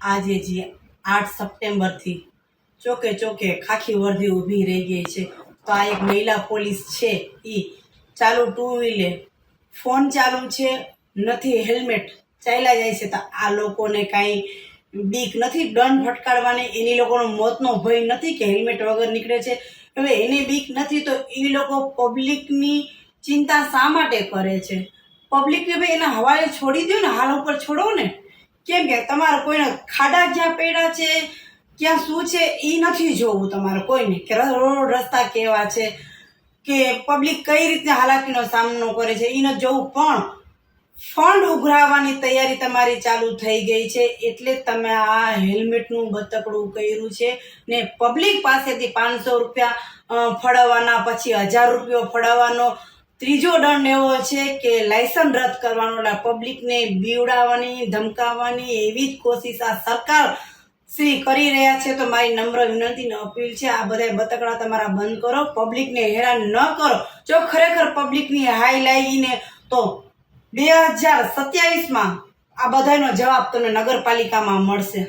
આજે જે 8 સપ્ટેમ્બરથી ચોકે ચોકે ખાખી વર્દી ઊભી રહી ગઈ છે. તો આ એક મહિલા પોલીસ છે, એ ચાલુ ટુ વ્હીલે ફોન ચાલુ છે, નથી હેલ્મેટ, ચાલ્યા જાય છે. તો આ લોકોને કાંઈ બીક નથી દંડ ફટકારવાની? એની લોકોનો મોતનો ભય નથી કે હેલ્મેટ વગર નીકળે છે? હવે એને બીક નથી તો એ લોકો પબ્લિકની ચિંતા શા માટે કરે છે? પબ્લિકને ભાઈ એના હવાલે છોડી દો ને, હાલ ઉપર છોડો ને. કેમ કે તમારે કોઈને ખાડા ક્યાં પડ્યા છે, ક્યાં શું છે, એ નથી જોવું તમારે કોઈને, કે રોડ રસ્તા કેવા છે, કે પબ્લિક કઈ રીતે હાલાકીનો સામનો કરે છે, એ નથી જોવું. પણ ફંડ ઉઘરાવવાની તૈયારી તમારી ચાલુ થઈ ગઈ છે, એટલે તમે આ હેલ્મેટનું બતકડું કર્યું છે ને પબ્લિક પાસેથી 500 રૂપિયા ફળવવાના, પછી 1000 રૂપિયા ફળવવાનો. ત્રીજો દંડ એવો છે કે લાયસન્સ રદ કરવાનો. એટલે પબ્લિકને બીવડાવવાની, ધમકાવવાની એવી જ કોશિશ આ સરકાર શ્રી કરી રહ્યા છે. તો મારી નમ્ર વિનંતી ને અપીલ છે, આ બધા બતકડા તમારા બંધ કરો, પબ્લિકને હેરાન ન કરો. જો ખરેખર પબ્લિકની હાઈ લાગીને તો 2027માં આ બધાનો જવાબ તમને નગરપાલિકામાં મળશે.